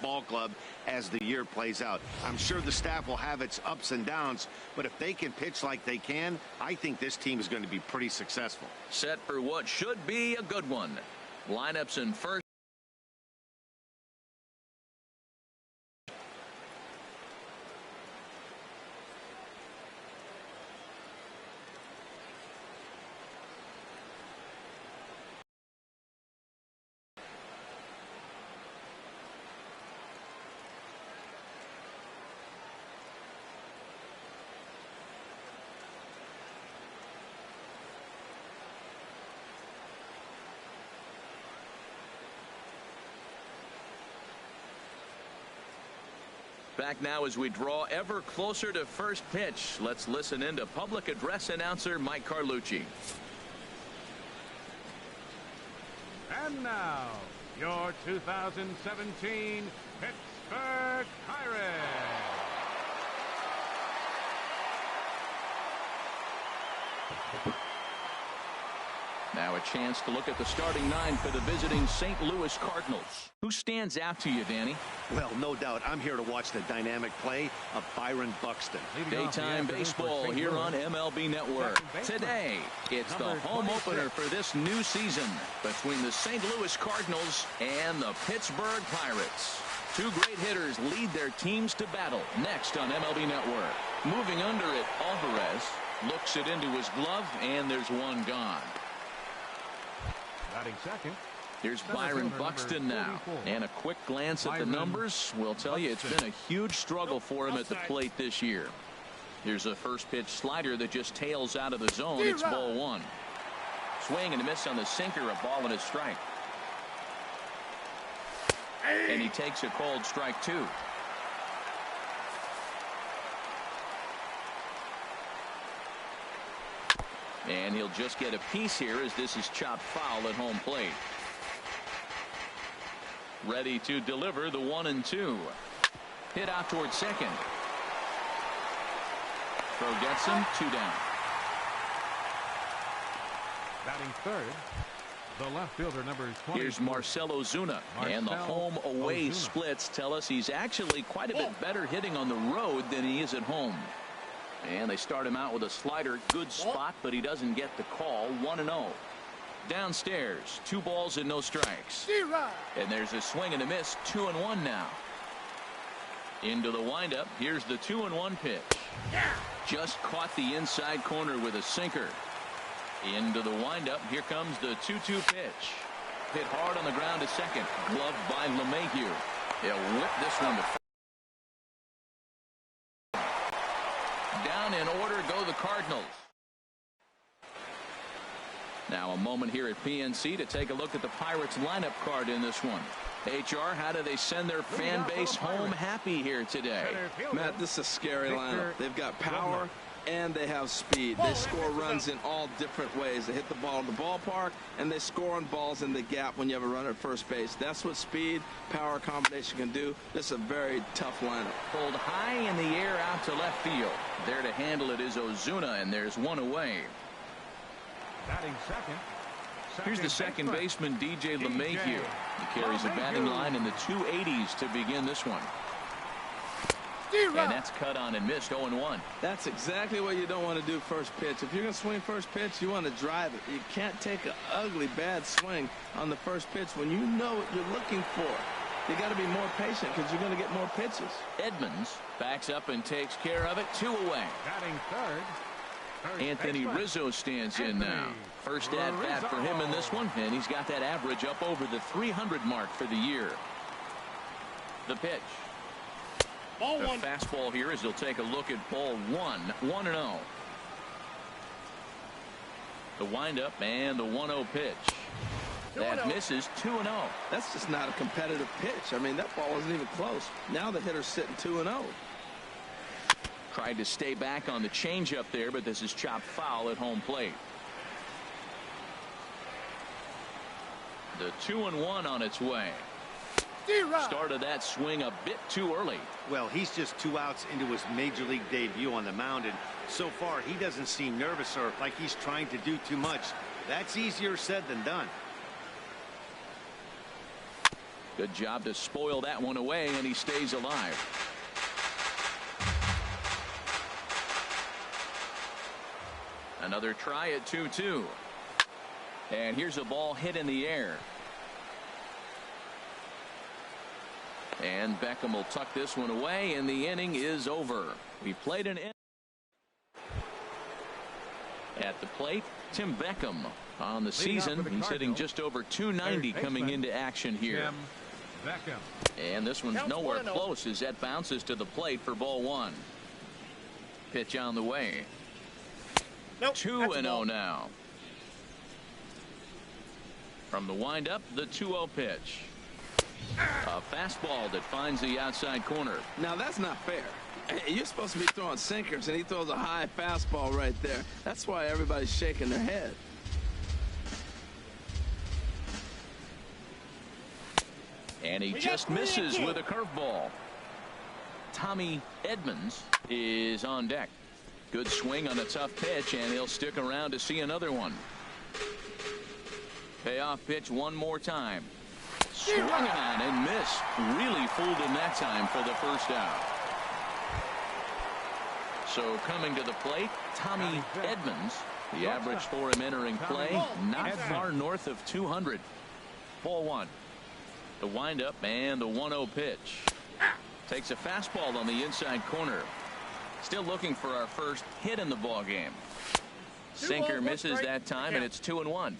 ball club as the year plays out. I'm sure the staff will have its ups and downs, but if they can pitch like they can, I think this team is going to be pretty successful. Set for what should be a good one. Lineups in first. Back now as we draw ever closer to first pitch. Let's listen in to public address announcer Mike Carlucci. And now, your 2017 Pittsburgh Pirates. Now a chance to look at the starting nine for the visiting St. Louis Cardinals. Who stands out to you, Danny? Well, no doubt. I'm here to watch the dynamic play of Byron Buxton. Daytime baseball here on MLB Network. Today, it's the home opener for this new season between the St. Louis Cardinals and the Pittsburgh Pirates. Two great hitters lead their teams to battle next on MLB Network. Moving under it, Alvarez looks it into his glove, and there's one gone. Batting second. Here's Byron Buxton now, and a quick glance at the numbers will tell you it's been a huge struggle for him at the plate this year. Here's a first pitch slider that just tails out of the zone. It's ball one. Swing and a miss on the sinker, a ball and a strike. And he takes a called strike two. And he'll just get a piece here as this is chopped foul at home plate. Ready to deliver the 1-2. Hit out towards second. Throw gets him, 2 down. Batting third, the left fielder number 20. Here's Marcell Ozuna. And the home away splits tell us he's actually quite a bit better hitting on the road than he is at home. And they start him out with a slider. Good spot, but he doesn't get the call. 1-0. Downstairs, 2 balls and no strikes. And there's a swing and a miss. 2-1 now. Into the windup. Here's the 2-1 pitch. Just caught the inside corner with a sinker. Into the windup. Here comes the 2-2 pitch. Hit hard on the ground to second. Gloved by LeMahieu. They'll whip this one to first. Down in order go the Cardinals. Now a moment here at PNC to take a look at the Pirates lineup card in this one. HR, how do they send their fan base home happy here today? Matt, this is a scary lineup. They've got power and they have speed. They score runs in all different ways. They hit the ball in the ballpark and they score on balls in the gap when you have a runner at first base. That's what speed, power combination can do. This is a very tough lineup. Pulled high in the air out to left field. There to handle it is Ozuna, and there's one away. Batting second. Here's the second baseman, DJ LeMahieu. He carries a batting line in the 280s to begin this one. And that's cut on and missed. 0-1. That's exactly what you don't want to do first pitch. If you're going to swing first pitch, you want to drive it. You can't take an ugly, bad swing on the first pitch when you know what you're looking for. You got to be more patient because you're going to get more pitches. Edmonds backs up and takes care of it. 2 away. Batting third. Anthony Rizzo stands in now. First at bat for him in this one, and he's got that average up over the 300 mark for the year. The pitch. Ball the one. Fastball here as he'll take a look at ball 1-0. The windup and the 1-0 pitch. That misses. 2-0. That's just not a competitive pitch. I mean, that ball wasn't even close. Now the hitter's sitting 2-0. Tried to stay back on the changeup there, but this is chopped foul at home plate. The 2-1 on its way. Started that swing a bit too early. Well, he's just 2 outs into his major league debut on the mound, and so far he doesn't seem nervous or like he's trying to do too much. That's easier said than done. Good job to spoil that one away, and he stays alive. Another try at 2-2. And here's a ball hit in the air. And Beckham will tuck this one away, and the inning is over. We played an inning. At the plate, Tim Beckham. On the season, he's hitting just over 290 coming into action here. And this one's nowhere close as that bounces to the plate for ball one. Pitch on the way. 2-0 now. From the windup, the 2-0 pitch. A fastball that finds the outside corner. Now that's not fair. You're supposed to be throwing sinkers, and he throws a high fastball right there. That's why everybody's shaking their head. And he just misses with a curveball. Tommy Edmonds is on deck. Good swing on a tough pitch, and he'll stick around to see another one. Payoff pitch one more time. Swung on and missed. Really fooled him that time for the first out. So coming to the plate, Tommy Edmonds. The average for him entering play, not far north of 200. Ball one. The windup and the 1-0 pitch. Takes a fastball on the inside corner. Still looking for our first hit in the ball game. Sinker misses that time, and it's 2-1.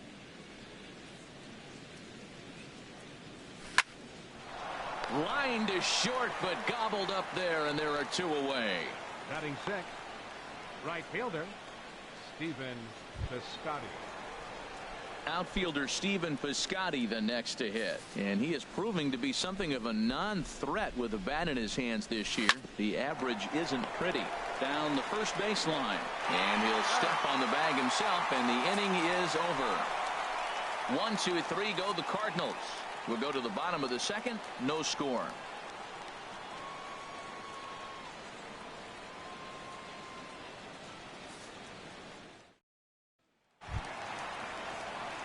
Line to short, but gobbled up there, and there are two away. Batting sixth, right fielder Stephen Piscotty. Outfielder Stephen Piscotty the next to hit, and he is proving to be something of a non-threat with a bat in his hands this year. The average isn't pretty. Down the first baseline, and he'll step on the bag himself, and the inning is over. 1, 2, 3 go the Cardinals. We'll go to the bottom of the second. No score.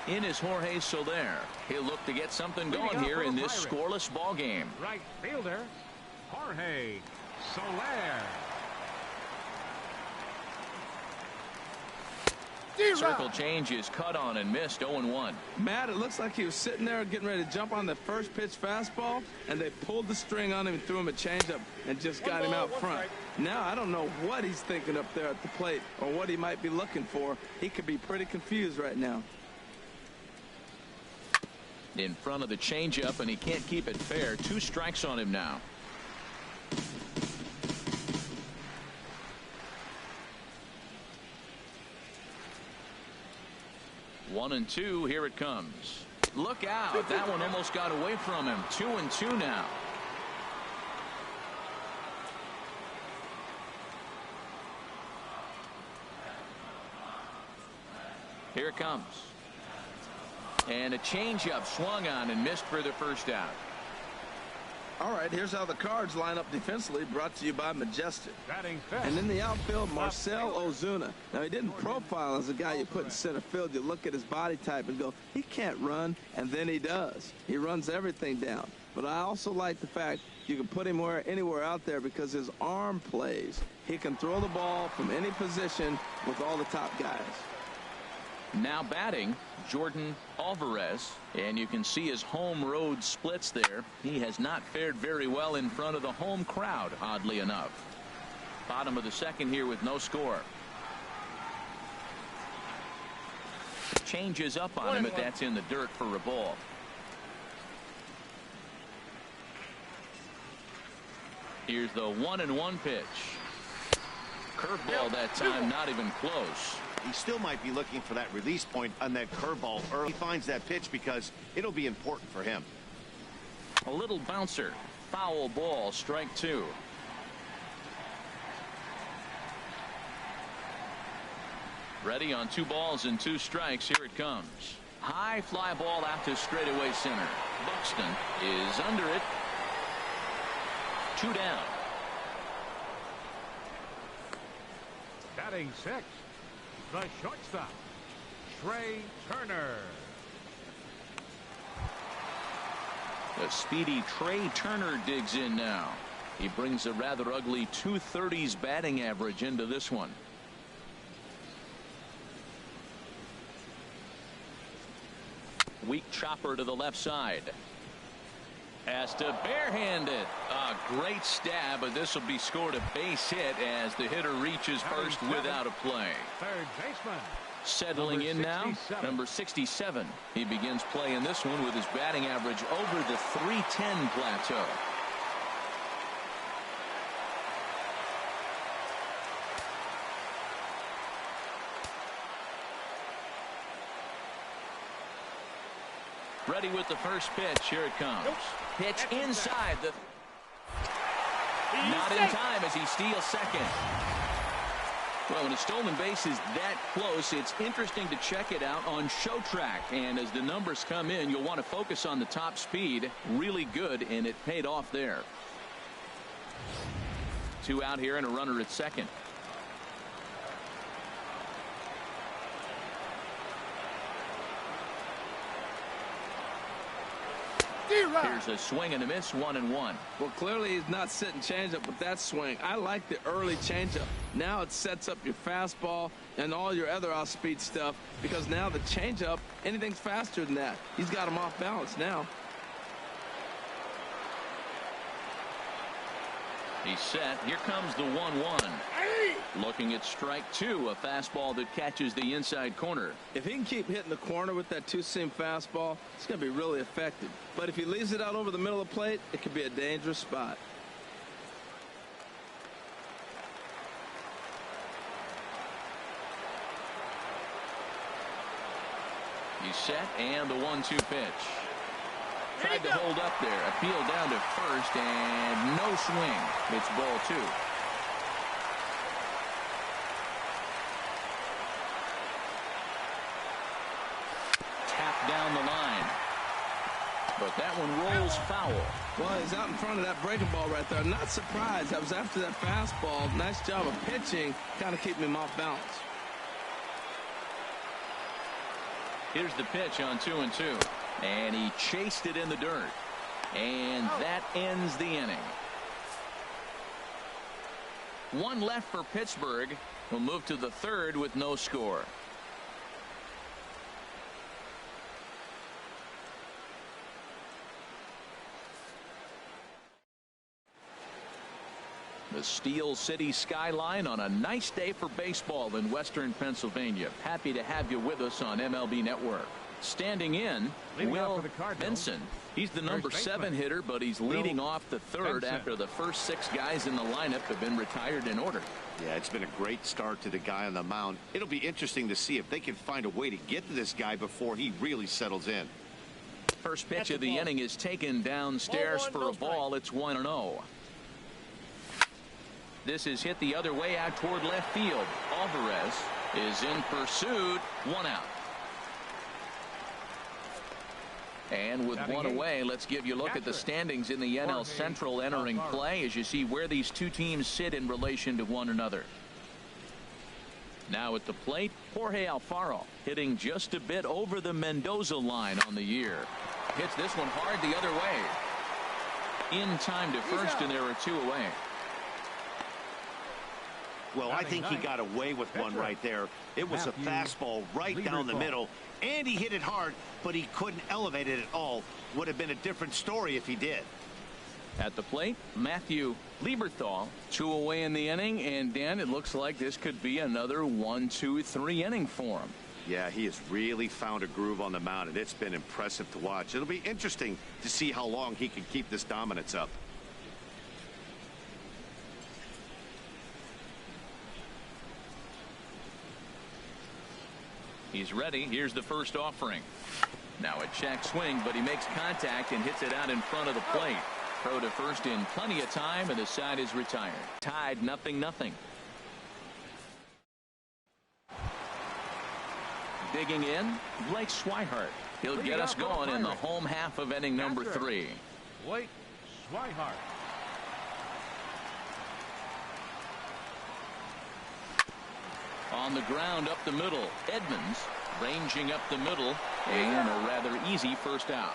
In is Jorge Soler. He'll look to get something going here in this scoreless ball game. Right fielder Jorge Soler. Circle change is cut on and missed. 0-1. Matt, it looks like he was sitting there getting ready to jump on the first pitch fastball, and they pulled the string on him and threw him a changeup and just got him out front. Now I don't know what he's thinking up there at the plate or what he might be looking for. He could be pretty confused right now. In front of the changeup, and he can't keep it fair. 2 strikes on him now. One and two. Here it comes. Look out. That one almost got away from him. 2-2 now. Here it comes. And a changeup swung on and missed for the first out. All right, here's how the Cards line up defensively, brought to you by Majestic. And in the outfield, Marcell Ozuna. Now, he didn't profile as a guy you put in center field. You look at his body type and go, he can't run, and then he does. He runs everything down. But I also like the fact you can put him anywhere out there because his arm plays. He can throw the ball from any position with all the top guys. Now batting, Jordan Alvarez, and you can see his home road splits there. He has not fared very well in front of the home crowd, oddly enough. Bottom of the second here with no score. Changes up on him, but that's in the dirt for a ball. Here's the 1-1 pitch. Curveball that time, not even close. He still might be looking for that release point on that curveball early. He finds that pitch because it'll be important for him. A little bouncer. Foul ball, strike 2. Ready on 2 balls and 2 strikes. Here it comes. High fly ball out to straightaway center. Buxton is under it. 2 down. Batting sixth, the shortstop, Trey Turner. The speedy Trey Turner digs in now. He brings a rather ugly 230s batting average into this one. Weak chopper to the left side. Has to barehand it. A great stab, but this will be scored a base hit as the hitter reaches first without a play. Third baseman. Settling in now, number 67. He begins play in this one with his batting average over the 310 plateau. Ready with the first pitch. Here it comes. Pitch inside. Not in time as he steals second. Well, when a stolen base is that close, it's interesting to check it out on Show Track. And as the numbers come in, you'll want to focus on the top speed. Really good, and it paid off there. 2 out here and a runner at second. Here's a swing and a miss, 1-1. Well, clearly he's not sitting changeup with that swing. I like the early changeup. Now it sets up your fastball and all your other off-speed stuff, because now the changeup, anything's faster than that. He's got him off balance now. He's set. Here comes the 1-1. Looking at strike 2, a fastball that catches the inside corner. If he can keep hitting the corner with that two-seam fastball, it's going to be really effective. But if he leaves it out over the middle of the plate, it could be a dangerous spot. He's set, and the 1-2 pitch. Tried to hold up there. Appeal down to first, and no swing. It's ball 2. Tap down the line. But that one rolls foul. Well, he's out in front of that breaking ball right there. I'm not surprised. I was after that fastball. Nice job of pitching, kind of keeping him off balance. Here's the pitch on 2-2. And he chased it in the dirt. And that ends the inning. 1 left for Pittsburgh. We'll move to the 3rd with no score. The Steel City skyline on a nice day for baseball in Western Pennsylvania. Happy to have you with us on MLB Network. Standing in, Will Benson. He's the number 7 hitter, but he's leading off the 3rd after the first 6 guys in the lineup have been retired in order. Yeah, it's been a great start to the guy on the mound. It'll be interesting to see if they can find a way to get to this guy before he really settles in. First pitch of the inning is taken downstairs for a ball. It's 1-0. This is hit the other way out toward left field. Alvarez is in pursuit. 1 out. And with 1 away, let's give you a look at the standings in the NL Central entering play as you see where these two teams sit in relation to one another. Now at the plate, Jorge Alfaro hitting just a bit over the Mendoza line on the year. Hits this one hard the other way. In time to first, and there are 2 away. Well, I think he got away with one right there. It was a fastball right down the middle, and he hit it hard, but he couldn't elevate it at all. Would have been a different story if he did. At the plate, Matthew Lieberthal, 2 away in the inning, and Dan, it looks like this could be another 1-2-3 inning for him. Yeah, he has really found a groove on the mound, and it's been impressive to watch. It'll be interesting to see how long he can keep this dominance up. He's ready. Here's the first offering. Now a check swing, but he makes contact and hits it out in front of the plate. Throw to first in plenty of time, and the side is retired. Tied 0-0. Digging in, Blake Swihart. He'll get us going in the home half of inning number 3. Blake Swihart. On the ground up the middle, Edmonds ranging up the middle, and a rather easy first out.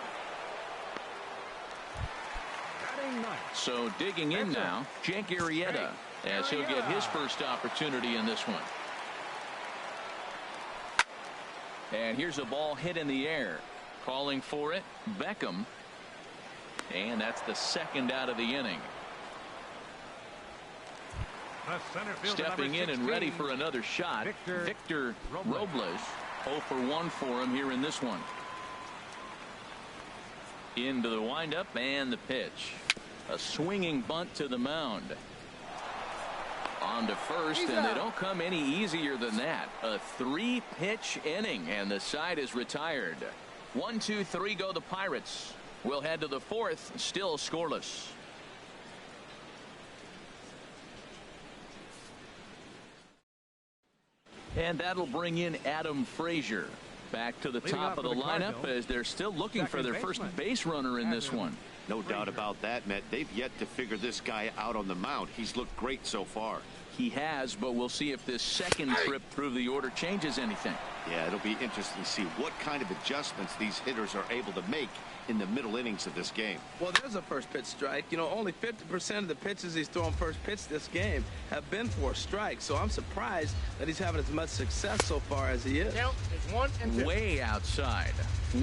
So digging in now, Jake Arrieta, as he'll get his first opportunity in this one. And here's a ball hit in the air. Calling for it, Beckham. And that's the second out of the inning. Stepping in and ready for another shot, Victor Robles. 0 for 1 for him here in this one. Into the windup and the pitch. A swinging bunt to the mound. On to first, and they don't come any easier than that. A 3-pitch inning, and the side is retired. 1, 2, 3 go the Pirates. We'll head to the fourth, still scoreless. And that'll bring in Adam Frazier back to the top of the lineup as they're still looking for their first base runner in this one. No doubt about that, Matt. They've yet to figure this guy out on the mound. He's looked great so far. He has, but we'll see if this second trip through the order changes anything. Yeah, it'll be interesting to see what kind of adjustments these hitters are able to make in the middle innings of this game. Well, there's a first pitch strike. You know, only 50% of the pitches he's thrown first pitch this game have been for a strike. So I'm surprised that he's having as much success so far as he is. Count is 1 and 2. Way outside.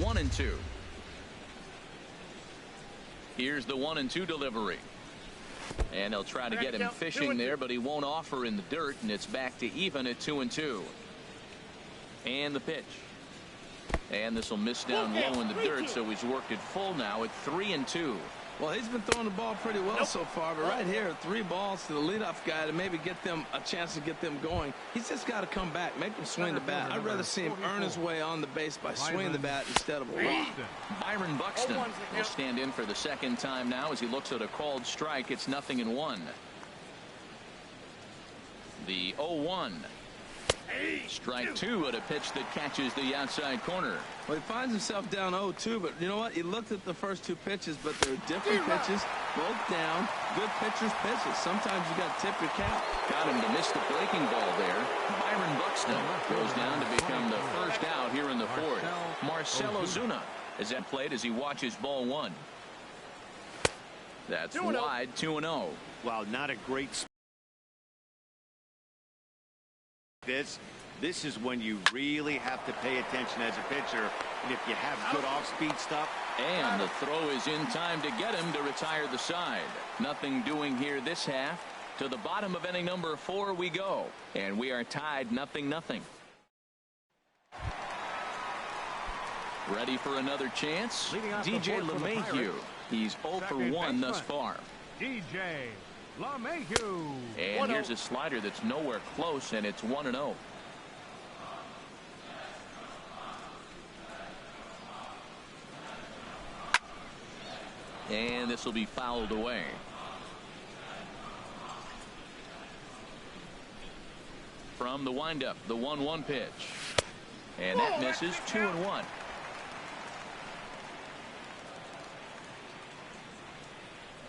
1 and 2. Here's the 1 and 2 delivery. And they'll try to get him fishing there, but he won't offer in the dirt, and it's back to even at 2 and 2. And the pitch. And this will miss down low in the dirt, so he's worked it full now at 3 and 2. Well, he's been throwing the ball pretty well so far, but right here, 3 balls to the leadoff guy to maybe get them a chance to get them going. He's just got to come back, make him swing the bat. I'd rather see him earn his way on the base by swinging the bat instead of a walk. Byron Buxton will stand in for the second time now as he looks at a called strike. It's 0-1. The 0-1. Strike 2 at a pitch that catches the outside corner. Well, he finds himself down 0-2, but you know what? He looked at the first 2 pitches, but they're different pitches, both down. Good pitchers' pitches. Sometimes you got to tip your cap. Got him to miss the breaking ball there. Byron Buxton goes down to become the first out here in the fourth. Marcell Ozuna is at plate as he watches ball 1. That's wide, 2-0. Wow, not a great This is when you really have to pay attention as a pitcher, and if you have good off-speed stuff. And the throw is in time to get him to retire the side. Nothing doing here this half. To the bottom of inning number 4 we go, and we are tied 0-0. Ready for another chance? DJ LeMahieu. He's 0 for 1 thus far. DJ LeMahieu. And here's a slider that's nowhere close, and it's 1-0. And this will be fouled away. From the windup, the 1-1 pitch. And that misses. 2-1.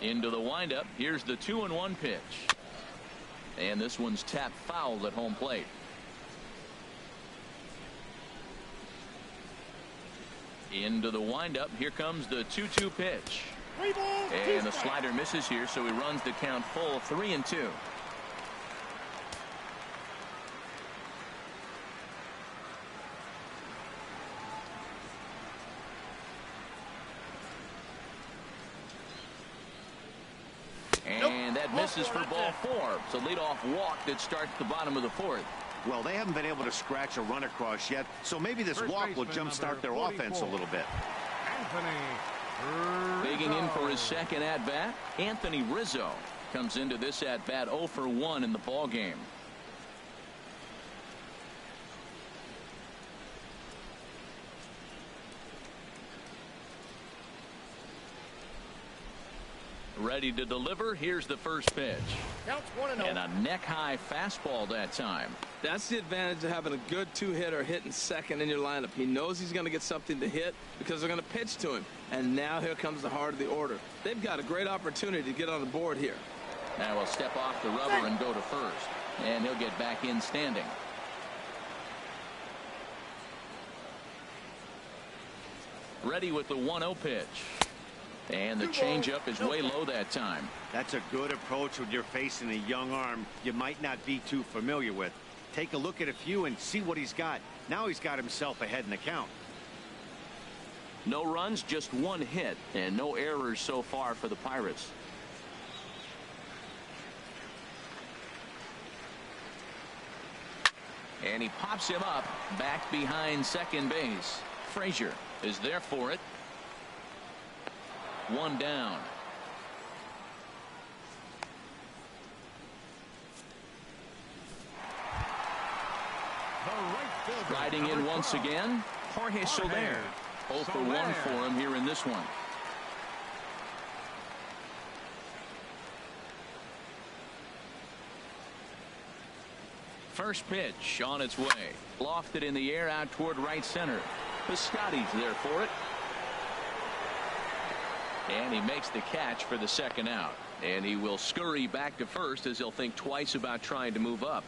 Into the windup. Here's the 2-1 pitch. And this one's tapped foul at home plate. Into the windup. Here comes the 2-2 pitch. And the slider misses here, so he runs the count full, 3-2. And that misses for ball 4. It's a leadoff walk that starts the bottom of the fourth. Well, they haven't been able to scratch a run across yet, so maybe this walk will jumpstart their offense a little bit. Digging in for his second at-bat, Anthony Rizzo comes into this at-bat 0 for 1 in the ball game. Ready to deliver. Here's the first pitch. And a neck-high fastball that time. That's the advantage of having a good 2-hitter hitting second in your lineup. He knows he's going to get something to hit because they're going to pitch to him. And now here comes the heart of the order. They've got a great opportunity to get on the board here. Now he'll step off the rubber and go to first. And he'll get back in standing. Ready with the 1-0 pitch. And the changeup is way low that time. That's a good approach when you're facing a young arm you might not be too familiar with. Take a look at a few and see what he's got. Now he's got himself ahead in the count. No runs, just one hit, and no errors so far for the Pirates. And he pops him up back behind second base. Frazier is there for it. One down. Riding in once again, Jorge Soler. 0 for 1 for him here in this one. First pitch on its way. Lofted in the air out toward right center. Piscotty's there for it. And he makes the catch for the second out. And he will scurry back to first as he'll think twice about trying to move up.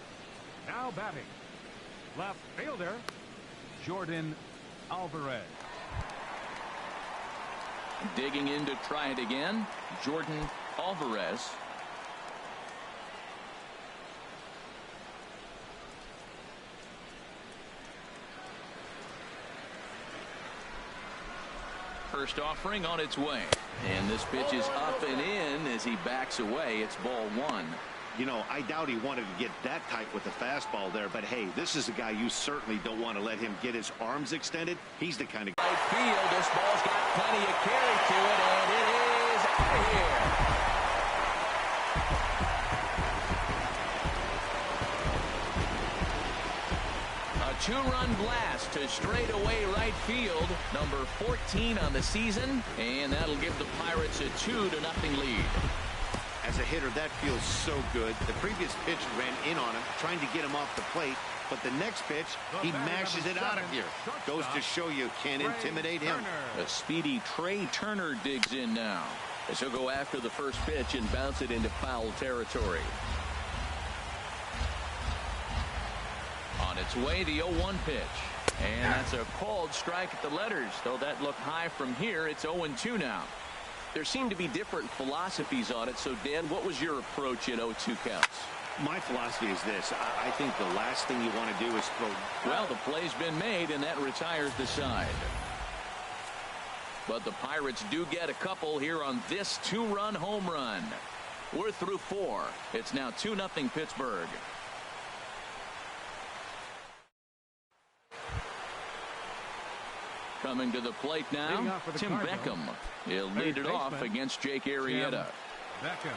Now batting, left fielder, Jordan Alvarez. Digging in to try it again, Jordan Alvarez. First offering on its way. And this pitch is up and in as he backs away. It's ball one. You know, I doubt he wanted to get that tight with the fastball there, but hey, this is a guy you certainly don't want to let him get his arms extended. He's the kind of right field. This ball's got plenty of carry to it, and it is out of here. A two-run blast to straightaway right field, number 14 on the season, and that'll give the Pirates a 2-0 lead. As a hitter, that feels so good. The previous pitch ran in on him, trying to get him off the plate. But the next pitch, he mashes it out of here. Goes to show you can't intimidate him. A speedy Trey Turner digs in now. As he'll go after the first pitch and bounce it into foul territory. On its way, the 0-1 pitch. And that's a called strike at the letters. Though that looked high from here, it's 0-2 now. There seem to be different philosophies on it. So, Dan, what was your approach in 0-2 counts? My philosophy is this. I think the last thing you want to do is throw. Well, the play's been made, and that retires the side. But the Pirates do get a couple here on this two-run home run. We're through 4. It's now 2-0 Pittsburgh. Coming to the plate now, Tim Beckham. He'll lead it off against Jake Arrieta. Beckham.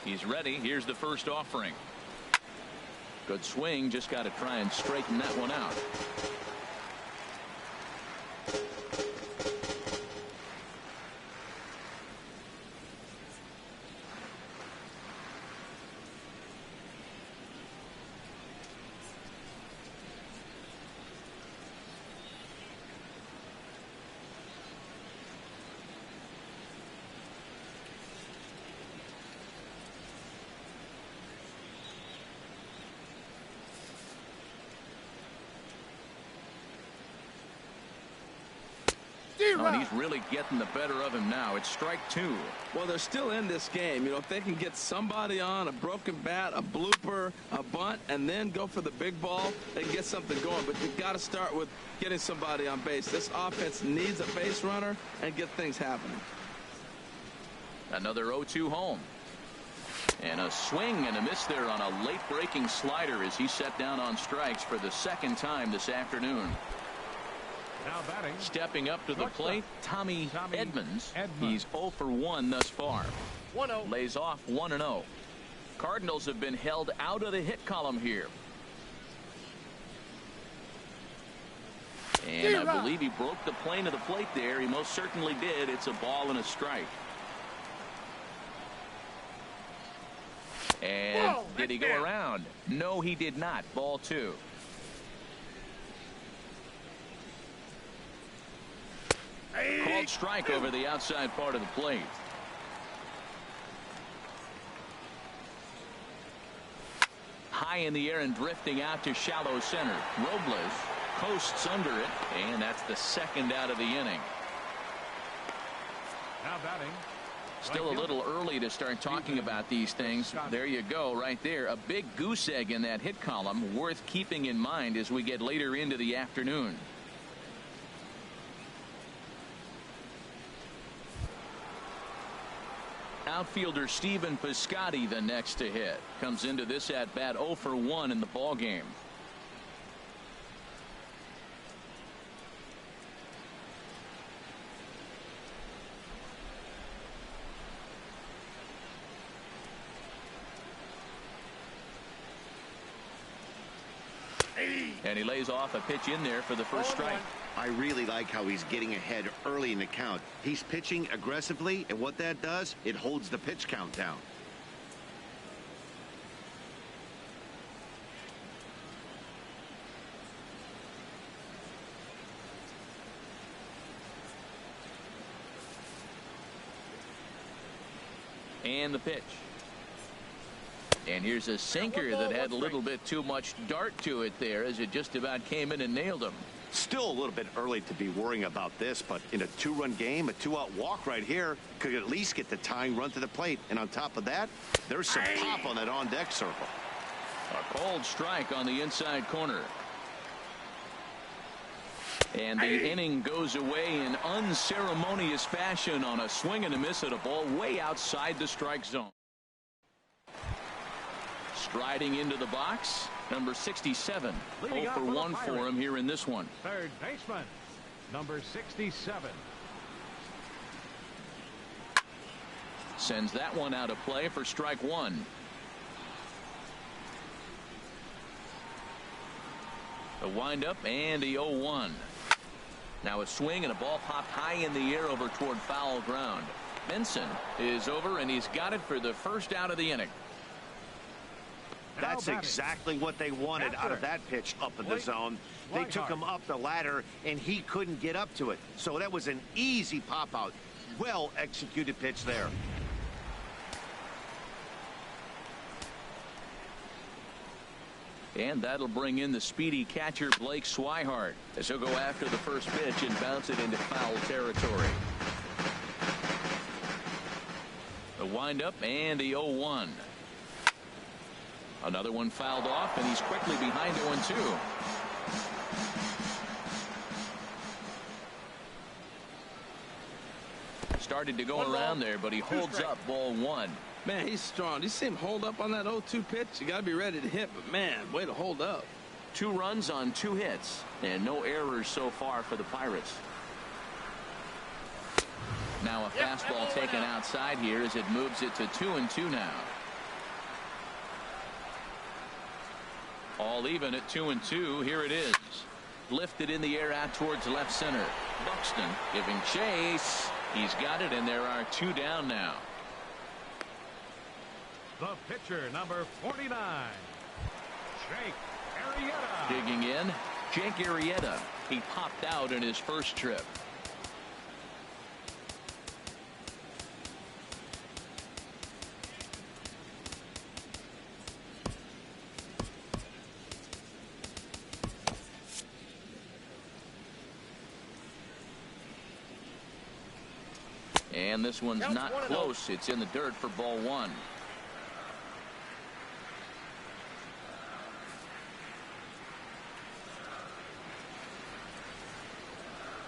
He's ready. Here's the first offering. Good swing. Just got to try and straighten that one out. And he's really getting the better of him now. It's strike 2. Well, they're still in this game. You know, if they can get somebody on a broken bat, a blooper, a bunt, and then go for the big ball, they can get something going. But you've got to start with getting somebody on base. This offense needs a base runner and get things happening. Another 0-2 home. And a swing and a miss there on a late breaking slider as he set down on strikes for the second time this afternoon. Now batting. Stepping up to the plate, Tommy Edmonds. He's 0 for 1 thus far. 1-0. Lays off 1-0. Cardinals have been held out of the hit column here. And I believe he broke the plane of the plate there. He most certainly did. It's a ball and a strike. And did he go around? No, he did not. Ball 2. Called strike over the outside part of the plate. high in the air and drifting out to shallow center. Robles coasts under it, and that's the second out of the inning. Now batting. Still a little early to start talking about these things. There you go, right there. A big goose egg in that hit column, worth keeping in mind as we get later into the afternoon. Outfielder Stephen Piscotty, the next to hit, comes into this at bat 0 for 1 in the ball game. And he lays off a pitch in there for the first strike. I really like how he's getting ahead early in the count. He's pitching aggressively, and what that does, it holds the pitch count down. And the pitch. And here's a sinker that had a little bit too much dart to it there as it just about came in and nailed him. Still a little bit early to be worrying about this, but in a 2-run game, a 2-out walk right here could at least get the tying run to the plate. And on top of that, there's some pop on that on-deck circle. A cold strike on the inside corner. And the inning goes away in unceremonious fashion on a swing and a miss at a ball way outside the strike zone. Striding into the box, number 67. 0 for 1 for him here in this one. Third baseman, number 67. Sends that one out of play for strike one. The windup and the 0-1. Now a swing and a ball popped high in the air over toward foul ground. Benson is over, and he's got it for the first out of the inning. That's exactly what they wanted out of that pitch up in the zone. They took him up the ladder, and he couldn't get up to it. So that was an easy pop-out. Well-executed pitch there. And that'll bring in the speedy catcher Blake Swihart as he'll go after the first pitch and bounce it into foul territory. The windup and the 0-1. Another one fouled off, and he's quickly behind 0-2. Started to go around there, but he holds up ball one. Man, he's strong. You see him hold up on that 0-2 pitch? You got to be ready to hit, but man, way to hold up. 2 runs on 2 hits, and no errors so far for the Pirates. Now a fastball taken outside here as it moves it to 2-2 now. All even at 2-2. Here it is. Lifted in the air out towards left center. Buxton giving chase. He's got it, and there are 2 down now. The pitcher, number 49, Jake Arrieta. Digging in, Jake Arrieta. He popped out in his first trip. And this one's not close. It's in the dirt for ball one.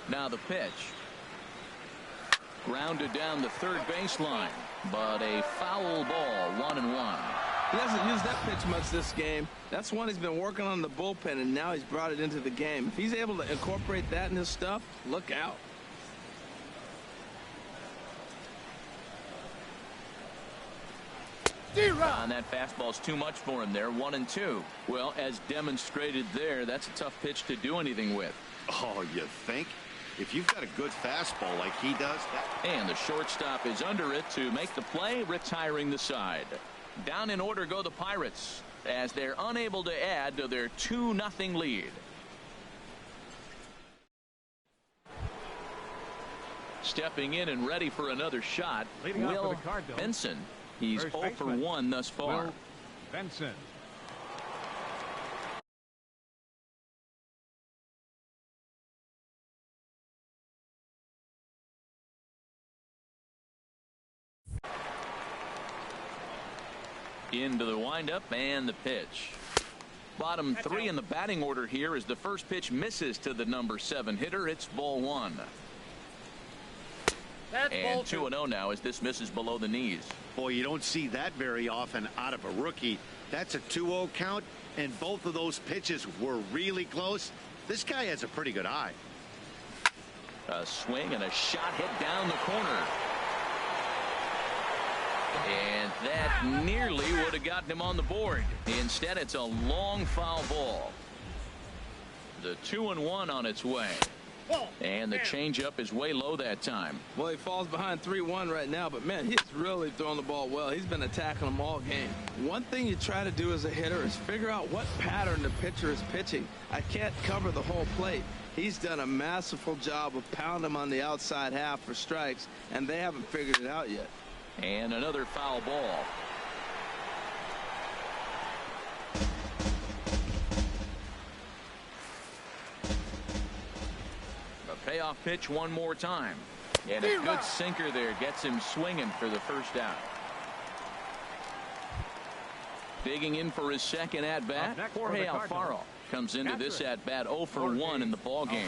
Now the pitch. Grounded down the third baseline, but a foul ball, 1-1. He hasn't used that pitch much this game. That's one he's been working on in the bullpen, and now he's brought it into the game. If he's able to incorporate that in his stuff, look out. And that fastball's too much for him there. 1-2. Well, as demonstrated there, that's a tough pitch to do anything with. Oh, you think? If you've got a good fastball like he does. And the shortstop is under it to make the play, retiring the side. Down in order go the Pirates as they're unable to add to their 2-0 lead. Stepping in and ready for another shot, Will Benson. He's 0 for 1 thus far. Will Benson. Into the windup and the pitch. Bottom three in the batting order here as the first pitch misses to the number 7 hitter. It's ball 1. And 2-0 now as this misses below the knees. Boy, you don't see that very often out of a rookie. That's a 2-0 count, and both of those pitches were really close. This guy has a pretty good eye. A swing and a shot hit down the corner. And that nearly would have gotten him on the board. Instead, it's a long foul ball. The 2-1 on its way. And the changeup is way low that time. Well, he falls behind 3-1 right now, but man, he's really throwing the ball well. He's been attacking them all game. One thing you try to do as a hitter is figure out what pattern the pitcher is pitching. I can't cover the whole plate. He's done a masterful job of pounding him on the outside half for strikes, and they haven't figured it out yet. And another foul ball. A payoff pitch one more time. And a good sinker there gets him swinging for the first out. Digging in for his second at-bat, Jorge Alfaro comes into this at-bat 0 for 1 in the ballgame.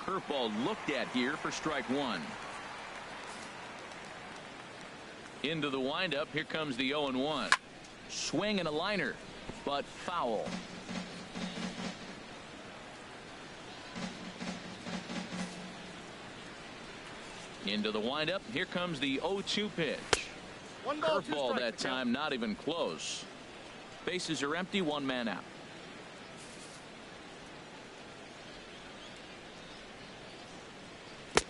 Curveball looked at here for strike 1. Into the windup. Here comes the 0-1. Swing and a liner, but foul. Into the windup. Here comes the 0-2 pitch. Curveball that time, not even close. Bases are empty, 1 man out.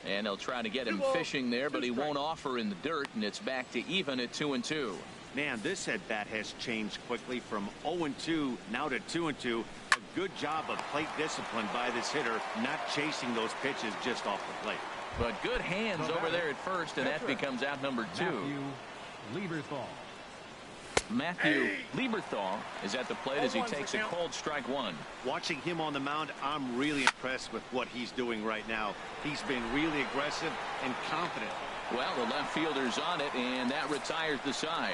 And they'll try to get him fishing there, but he won't offer in the dirt, and it's back to even at 2-2. Man, this at-bat has changed quickly from 0-2 now to 2-2. A good job of plate discipline by this hitter, not chasing those pitches just off the plate. But good hands over there at first, and that becomes out number 2. Matthew Lieberthal is at the plate as he takes a cold strike 1. Watching him on the mound, I'm really impressed with what he's doing right now. He's been really aggressive and confident. Well, the left fielder's on it, and that retires the side.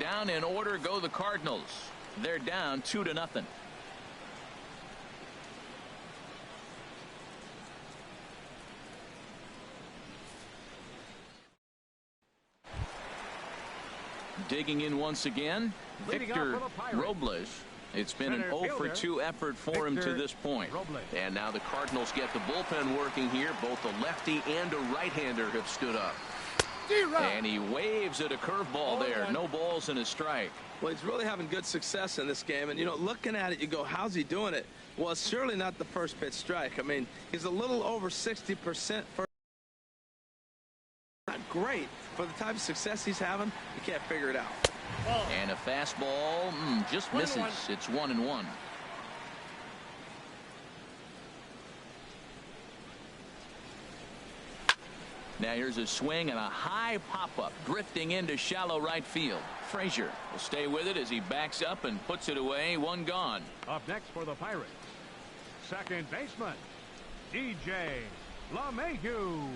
Down in order go the Cardinals. They're down 2-0. Digging in once again, Victor Robles. It's been an 0 for 2 effort for him to this point. And now the Cardinals get the bullpen working here. Both a lefty and a right-hander have stood up. And he waves at a curveball there. No balls and a strike. Well, he's really having good success in this game. And, you know, looking at it, you go, how's he doing it? Well, it's surely not the first pitch strike. I mean, he's a little over 60% for. Not great. For the type of success he's having, you can't figure it out. And a fastball just misses. It's 1-1. Now here's a swing and a high pop-up drifting into shallow right field. Frazier will stay with it as he backs up and puts it away. 1 gone. Up next for the Pirates, second baseman DJ LeMahieu.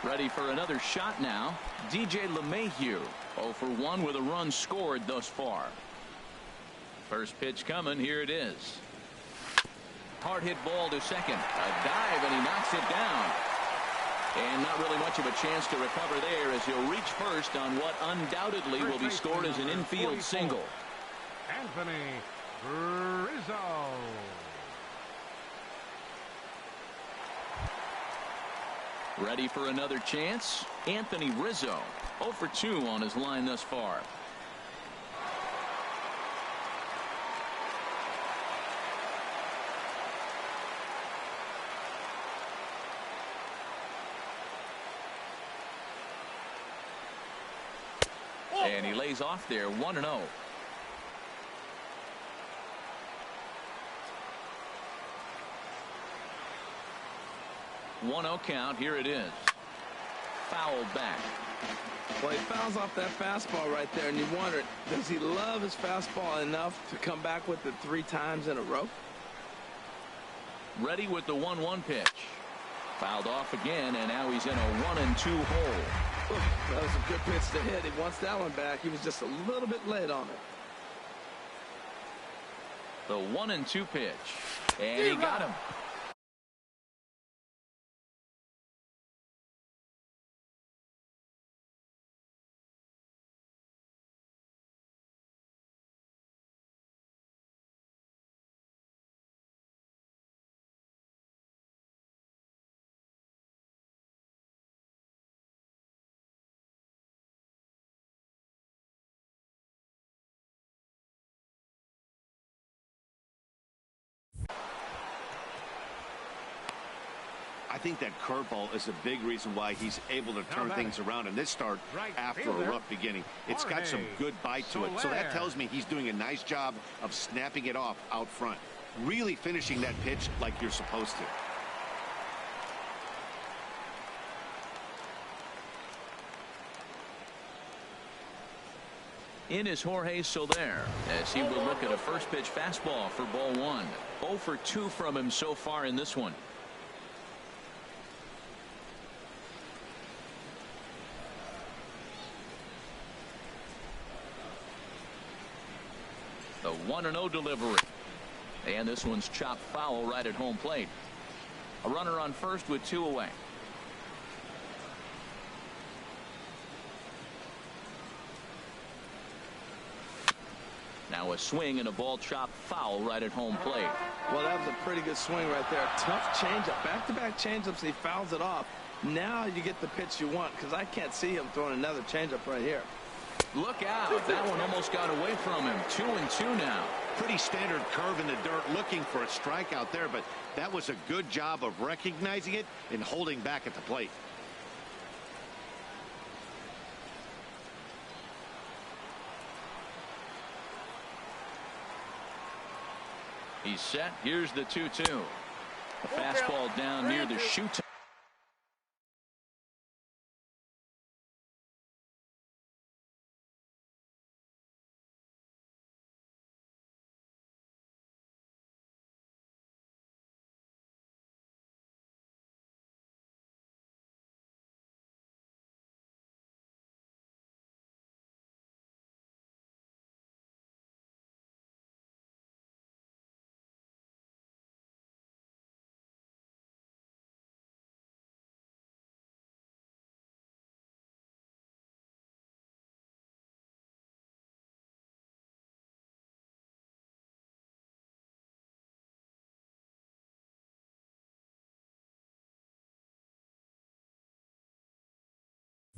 Ready for another shot now. DJ LeMahieu 0 for 1 with a run scored thus far. First pitch coming. Here it is. Hard hit ball to second. A dive, and he knocks it down. And not really much of a chance to recover there as he'll reach first on what undoubtedly will be scored as an infield single. Anthony Rizzo. Ready for another chance. Anthony Rizzo 0 for 2 on his line thus far. And he lays off there. 1-0. 1-0 count. Here it is. Fouled back. Well, he fouls off that fastball right there, and you wonder, does he love his fastball enough to come back with it 3 times in a row? Ready with the 1-1 pitch. Fouled off again, and now he's in a 1-2 hole. That was a good pitch to hit. He wants that one back. He was just a little bit late on it. The 1-2 pitch. And he got him. I think that curveball is a big reason why he's able to turn things around in this start after a rough beginning. It's got some good bite to it. So that tells me he's doing a nice job of snapping it off out front. Really finishing that pitch like you're supposed to. In is Jorge Soler as he will look at a first pitch fastball for ball 1. 0 for 2 from him so far in this one. The 1-0 delivery. And this one's chopped foul right at home plate. A runner on first with 2 away. Now a swing and a ball chopped foul right at home plate. Well, that was a pretty good swing right there. Tough changeup. Back-to-back changeups. He fouls it off. Now you get the pitch you want, because I can't see him throwing another changeup right here. Look out. That one almost got away from him. 2-2 now. Pretty standard curve in the dirt, looking for a strikeout there, but that was a good job of recognizing it and holding back at the plate. He's set. Here's the 2-2. A fastball down near the shoot.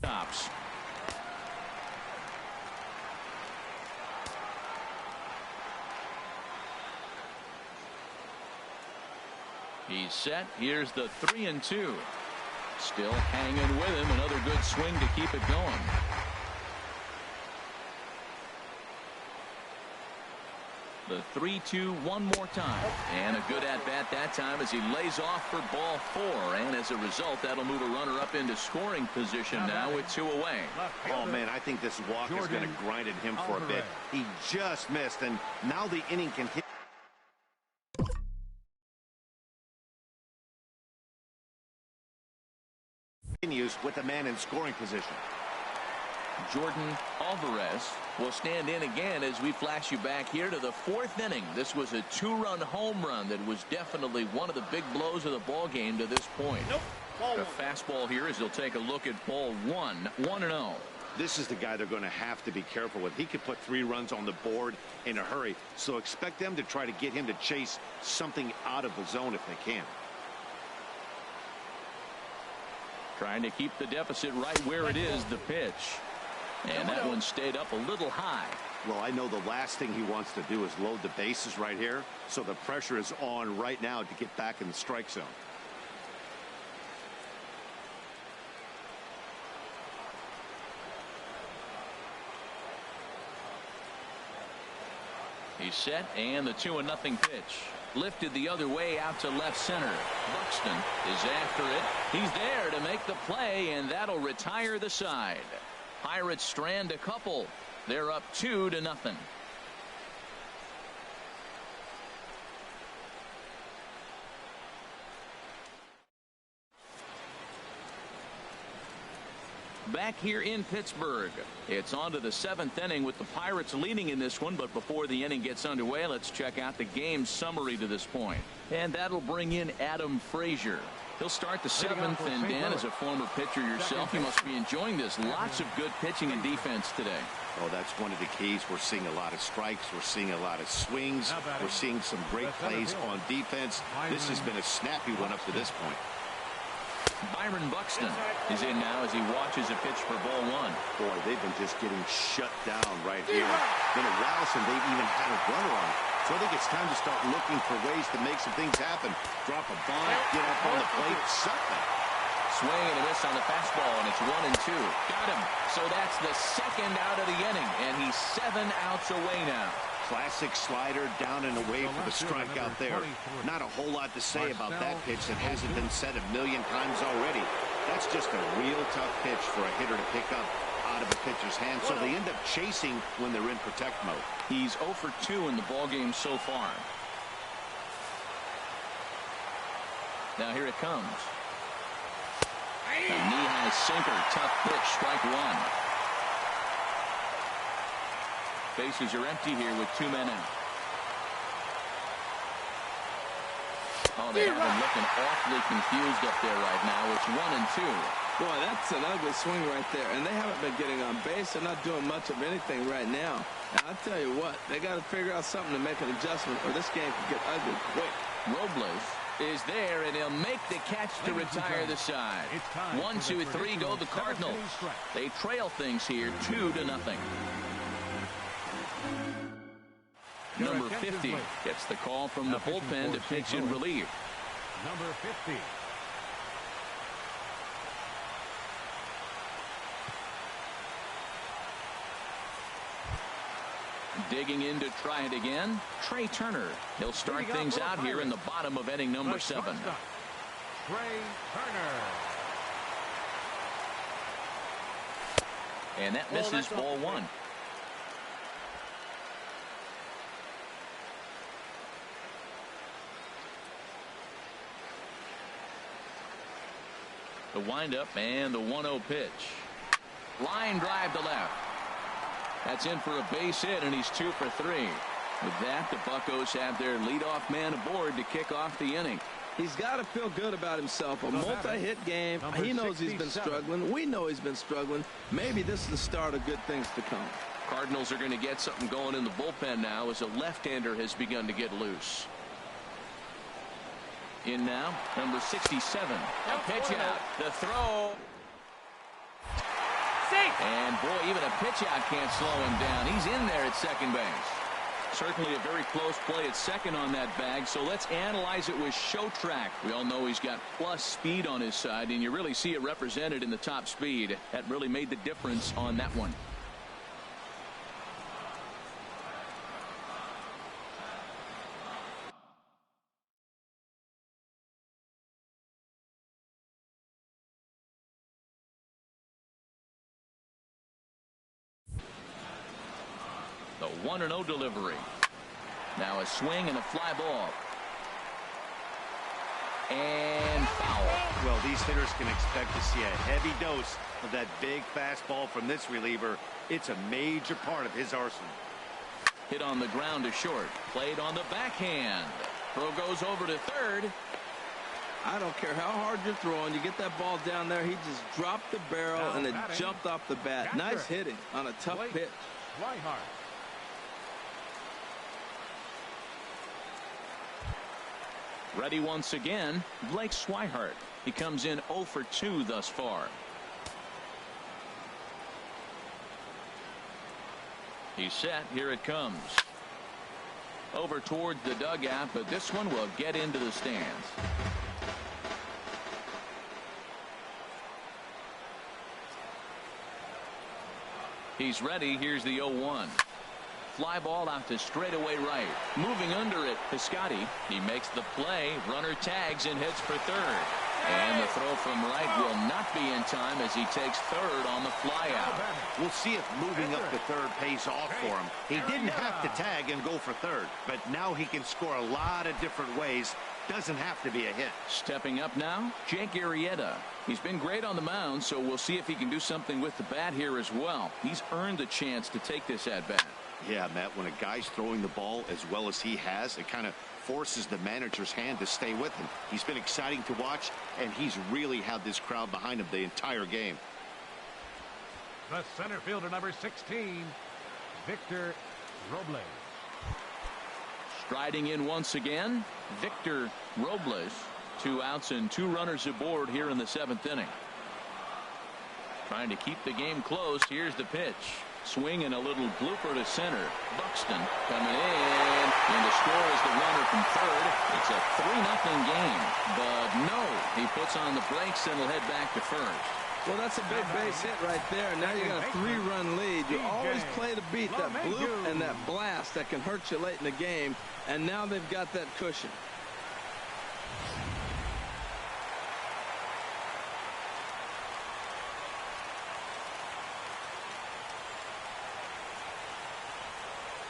Stops. He's set. Here's the 3-2. Still hanging with him. Another good swing to keep it going. The 3-2 one more time. And a good at-bat that time as he lays off for ball 4. And as a result, that'll move a runner up into scoring position now with 2 away. Oh, man, I think this walk is going to grind at him for a bit. He just missed, and now the inning continues with a man in scoring position. Jordan Alvarez will stand in again as we flash you back here to the 4th inning. This was a 2-run home run that was definitely one of the big blows of the ball game to this point. The fastball here as he'll take a look at ball 1. 1-0. This is the guy they're going to have to be careful with. He could put 3 runs on the board in a hurry, so expect them to try to get him to chase something out of the zone if they can. Trying to keep the deficit right where it is. The pitch. And that one stayed up a little high. Well, I know the last thing he wants to do is load the bases right here, so the pressure is on right now to get back in the strike zone. He's set, and the 2-0 pitch. Lifted the other way out to left center. Buxton is after it. He's there to make the play, and that'll retire the side. Pirates strand a couple. They're up 2-0. back here in Pittsburgh. It's on to the 7th inning with the Pirates leading in this one, but before the inning gets underway, let's check out the game summary to this point. And that'll bring in Adam Frazier. He'll start the 7th, and Dan, as a former pitcher yourself, you must be enjoying this. Lots of good pitching and defense today. Oh, that's one of the keys. We're seeing a lot of strikes. We're seeing a lot of swings. We're seeing some great plays on defense. This has been a snappy one up to this point. Byron Buxton is in now as he watches a pitch for ball one. Boy, they've been just getting shut down right here. Been a while since they've even had a runner on. So I think it's time to start looking for ways to make some things happen. Drop a bunt, get up on the plate, something. Swing and a miss on the fastball, and it's 1-2. Got him. So that's the 2nd out of the inning, and he's 7 outs away now. Classic slider down and away for the strikeout there. Not a whole lot to say about that pitch that hasn't been said a million times already. That's just a real tough pitch for a hitter to pick up out of a pitcher's hand, so they end up chasing when they're in protect mode. He's 0 for 2 in the ballgame so far. Now here it comes. A knee-high sinker, tough pitch, strike one. Bases are empty here with 2 men out. Oh, they have him looking awfully confused up there right now. It's 1-2. Boy, that's an ugly swing right there. And they haven't been getting on base. They're not doing much of anything right now. Now, I'll tell you what, they got to figure out something to make an adjustment, or this game could get ugly quick. Robles is there, and he'll make the catch to retire the side. 1, 2, 3 go the Cardinals. They trail things here 2-0. Number 50 gets the call from the bullpen to pitch in relief. Number 50. Digging in to try it again, Trey Turner. He'll start things out here in the bottom of inning number 7. Trey Turner. And that misses ball one. The windup and the 1-0 pitch. Line drive to left. That's in for a base hit, and he's 2 for 3. With that, the Buccos have their leadoff man aboard to kick off the inning. He's got to feel good about himself. A multi-hit game. He knows he's been struggling. We know he's been struggling. Maybe this is the start of good things to come. Cardinals are going to get something going in the bullpen now as a left-hander has begun to get loose. In now, number 67. A pitch out. The throw. Safe. And boy, even a pitch out can't slow him down. He's in there at second base. Certainly a very close play at second on that bag. So let's analyze it with show track. We all know he's got plus speed on his side, and you really see it represented in the top speed. That really made the difference on that one. The 1-0 delivery. Now a swing and a fly ball. And foul. Well, these hitters can expect to see a heavy dose of that big fastball from this reliever. It's a major part of his arsenal. Hit on the ground to short. Played on the backhand. Throw goes over to third. I don't care how hard you're throwing. You get that ball down there. He just dropped the barrel and it jumped off the bat. Nice hitting on a tough pitch. Ready once again, Blake Swihart. He comes in 0 for 2 thus far. He's set. Here it comes. Over towards the dugout, but this one will get into the stands. He's ready. Here's the 0-1. Fly ball out to straightaway right. Moving under it, Piscotty. He makes the play. Runner tags and hits for third. And the throw from right will not be in time as he takes third on the fly out. We'll see if moving up to third pays off for him. He didn't have to tag and go for third, but now he can score a lot of different ways doesn't have to be a hit. Stepping up now, Jake Arrieta. He's been great on the mound, so we'll see if he can do something with the bat here as well. He's earned the chance to take this at bat. Yeah, Matt, when a guy's throwing the ball as well as he has, it kind of forces the manager's hand to stay with him. He's been exciting to watch, and he's really had this crowd behind him the entire game. The center fielder, number 16, Victor Robles. Striding in once again, Victor Robles. 2 outs and 2 runners aboard here in the 7th inning. Trying to keep the game close. Here's the pitch. Swing and a little blooper to center. Buxton coming in. And the score is the runner from third. It's a 3-0 game. But no, he puts on the brakes and will head back to first. Well, that's a big base hit right there. Now you got a 3-run lead. You always play to beat that bloop and that blast that can hurt you late in the game. And now they've got that cushion.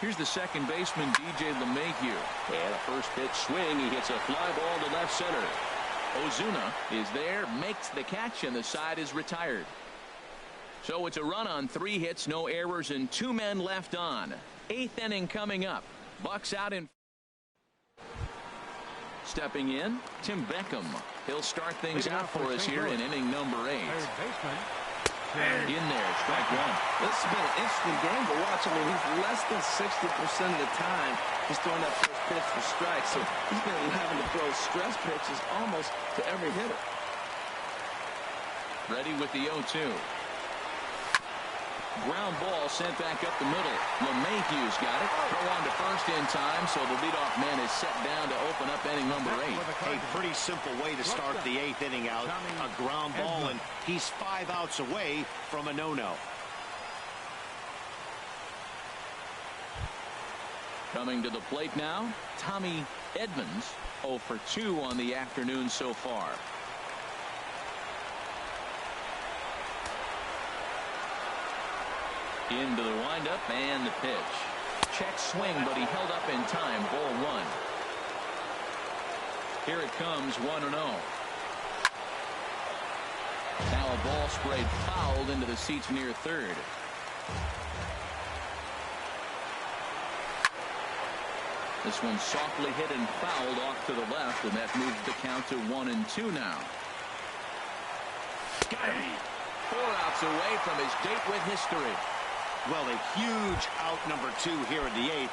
Here's the second baseman, DJ LeMahieu. And a first pitch swing. He hits a fly ball to left center. Ozuna is there, makes the catch, and the side is retired. So it's a run on 3 hits, no errors, and 2 men left on. 8th inning coming up. Bucks out in. Stepping in, Tim Beckham. He'll start things out for us here in inning number 8. In there, strike 1. This has been an interesting game to watch. I mean, he's less than 60% of the time he's throwing that first pitch for strikes. So he's been having to throw stress pitches almost to every hitter. Ready with the 0-2. Ground ball sent back up the middle. LeMahieu's got it. Throw on to first in time, so the leadoff man is set down to open up inning number 8. A pretty simple way to start the 8th inning out. A ground ball, and he's 5 outs away from a no-no. Coming to the plate now, Tommy Edmonds, 0 for 2 on the afternoon so far. Into the windup and the pitch. Check swing, but he held up in time. Ball 1. Here it comes, 1-0. Now a ball sprayed fouled into the seats near third. This one softly hit and fouled off to the left, and that moves the count to 1-2 now. Got him. 4 outs away from his date with history. Well, a huge out number 2 here in the 8th.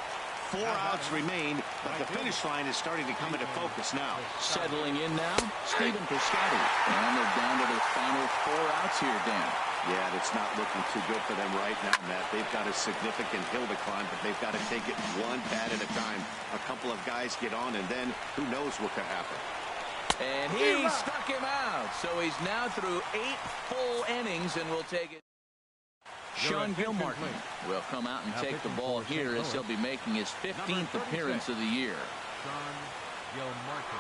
4 outs remain, but the finish line is starting to come into focus now. Settling in now, Stephen Piscotty. And they're down to their final 4 outs here, Dan. Yeah, it's not looking too good for them right now, Matt. They've got a significant hill to climb, but they've got to take it one bat at a time. A couple of guys get on, and then who knows what could happen. And he struck him out. So he's now through 8 full innings, and will take it. Sean Gilmartin will come out and take the ball here as he'll be making his 15th appearance of the year. Sean Gilmartin.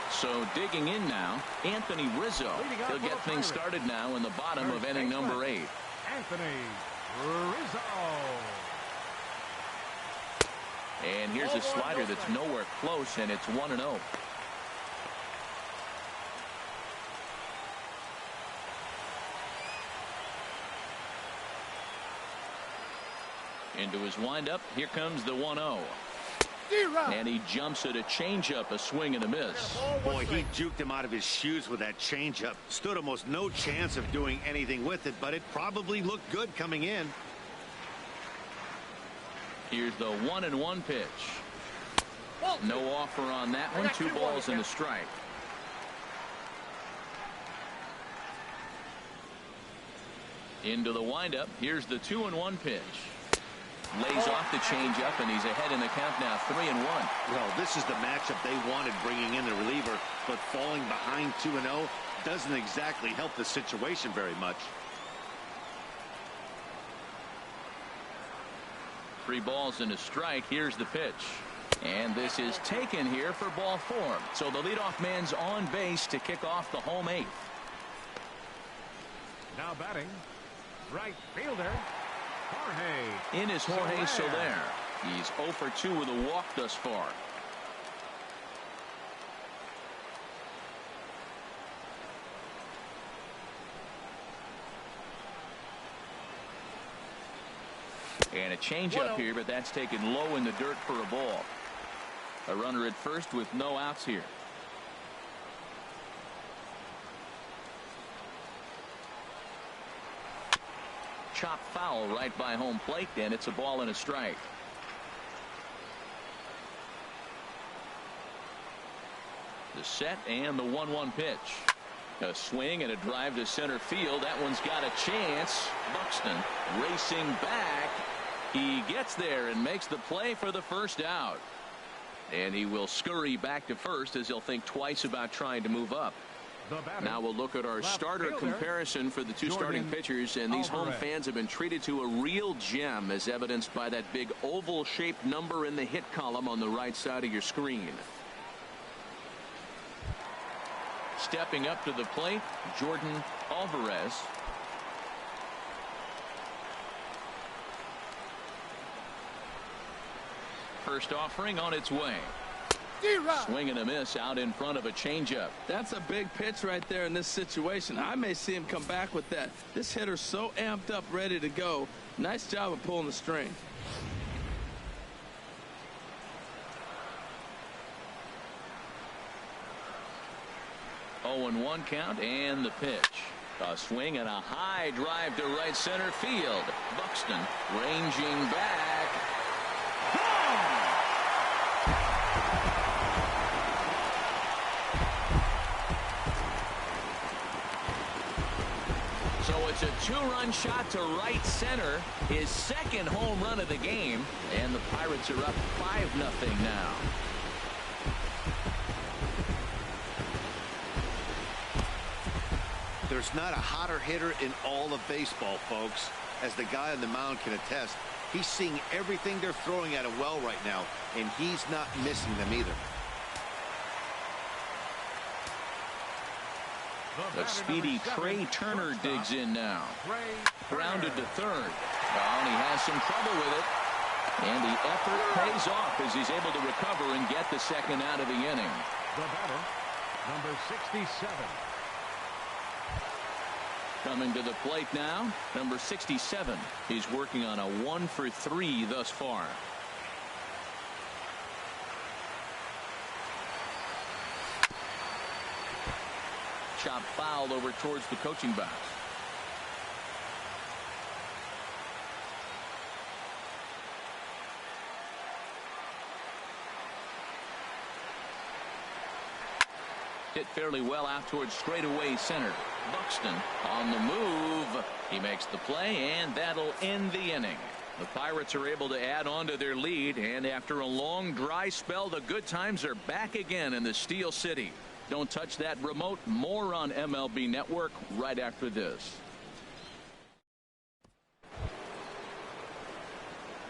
So digging in now, Anthony Rizzo. He'll get things started now in the bottom of inning number 8. Anthony Rizzo. And here's a slider that's nowhere close, and it's 1-0. Into his windup. Here comes the 1-0. And he jumps at a changeup, a swing and a miss. Boy, he juked him out of his shoes with that changeup. Stood almost no chance of doing anything with it, but it probably looked good coming in. Here's the 1-1 pitch. No offer on that one. 2 balls and a strike. Into the windup. Here's the 2-1 pitch. Lays off the changeup, and he's ahead in the count now, 3-1. Well, this is the matchup they wanted, bringing in the reliever, but falling behind 2-0 doesn't exactly help the situation very much. 3 balls and a strike. Here's the pitch. And this is taken here for ball 4. So the leadoff man's on base to kick off the home 8th. Now batting, right fielder, In is Jorge Soler. He's 0 for 2 with a walk thus far. And a changeup here, but that's taken low in the dirt for a ball. A runner at first with no outs here. Chop foul right by home plate, and it's a ball and a strike. The set and the 1-1 pitch. A swing and a drive to center field. That one's got a chance. Buxton racing back. He gets there and makes the play for the first out. And he will scurry back to first as he'll think twice about trying to move up. Now we'll look at our starter comparison for the two starting pitchers, and these home fans have been treated to a real gem, as evidenced by that big oval-shaped number in the hit column on the right side of your screen. Stepping up to the plate, Jordan Alvarez. First offering on its way. Swing and a miss out in front of a changeup. That's a big pitch right there in this situation. I may see him come back with that. This hitter's so amped up, ready to go. Nice job of pulling the string. Oh, 0-1 count, and the pitch. A swing and a high drive to right center field. Buxton ranging back. So it's a 2-run shot to right center, his second home run of the game, and the Pirates are up 5-0 now. There's not a hotter hitter in all of baseball, folks. As the guy on the mound can attest, he's seeing everything they're throwing at him well right now, and he's not missing them either. The speedy Trey Turner digs in now. Grounded to third. Oh, and he has some trouble with it. And the effort pays off as he's able to recover and get the second out of the inning. The batter, number 67. Coming to the plate now, number 67. He's working on a 1 for 3 thus far. Chop foul over towards the coaching box. Hit fairly well out towards straightaway center. Buxton on the move. He makes the play, and that'll end the inning. The Pirates are able to add on to their lead, and after a long dry spell, the good times are back again in the Steel City. Don't touch that remote. More on MLB Network right after this.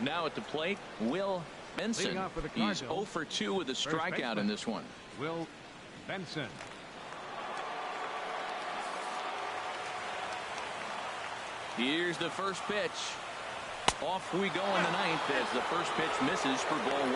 Now at the plate, Will Benson. He's 0 for 2 with a strikeout in this one. Will Benson. Here's the first pitch. Off we go in the ninth as the first pitch misses for ball 1.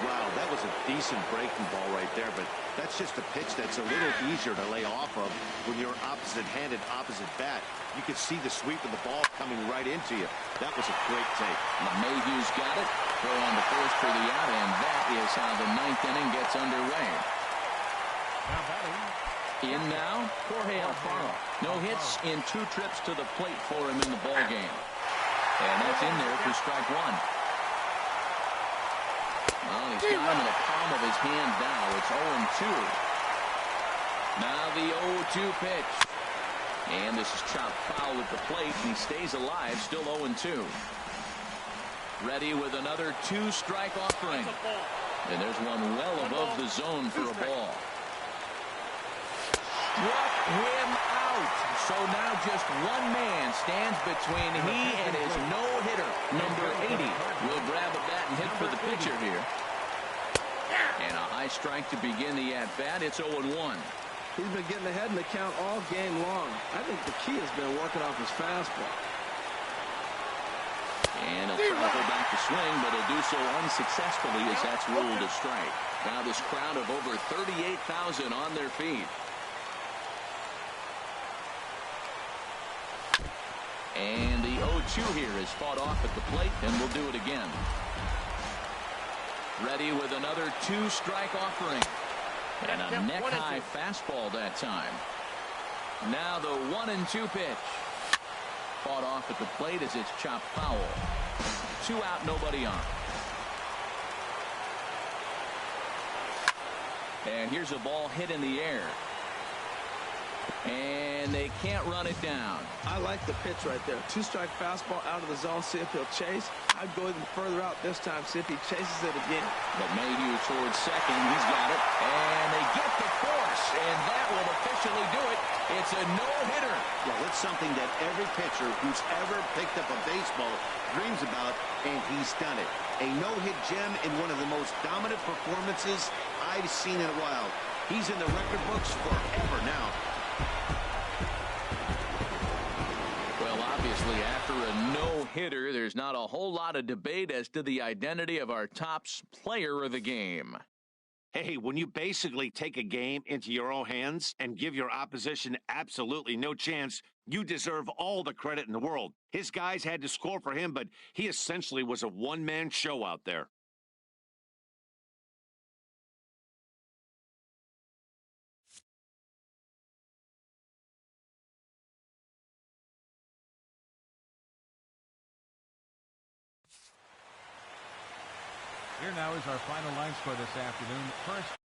Wow, that was a decent breaking ball right there, but that's just a pitch that's a little easier to lay off of when you're opposite-handed, opposite bat. You could see the sweep of the ball coming right into you. That was a great take. LeMahieu's got it. Throw on to first for the out, and that is how the ninth inning gets underway. In now, Jorge Alfaro. No hits in 2 trips to the plate for him in the ballgame. And that's in there for strike 1. Well, he's got him in the palm of his hand now. It's 0-2. Now the 0-2 pitch. And this is chopped foul at the plate, and he stays alive, still 0-2. Ready with another 2-strike offering. And there's one well above the zone for a ball. Struck him out. So now just one man stands between he and his no-hitter. Number 80 will grab a bat and hit for the pitcher here. And a high strike to begin the at-bat. It's 0-1. He's been getting ahead in the count all game long. I think the key has been working off his fastball. And he'll try to go back to swing, but he'll do so unsuccessfully as that's ruled a strike. Now this crowd of over 38,000 on their feet. And the 0-2 here is fought off at the plate, and we'll do it again. Ready with another 2-strike offering. And a neck-high fastball that time. Now the 1-2 pitch. Fought off at the plate as it's chopped foul. 2 out, nobody on. And here's a ball hit in the air. And they can't run it down. I like the pitch right there. 2-strike fastball out of the zone. See if he'll chase. I'd go even further out this time. See if he chases it again. But Mayhew towards second. He's got it. And they get the force. And that will officially do it. It's a no-hitter. Well, it's something that every pitcher who's ever picked up a baseball dreams about, and he's done it. A no-hit gem in one of the most dominant performances I've seen in a while. He's in the record books forever now. Well, obviously, after a no-hitter, there's not a whole lot of debate as to the identity of our top player of the game. Hey, when you basically take a game into your own hands and give your opposition absolutely no chance, you deserve all the credit in the world. His guys had to score for him, but he essentially was a one-man show out there. Here now is our final line score this afternoon. First.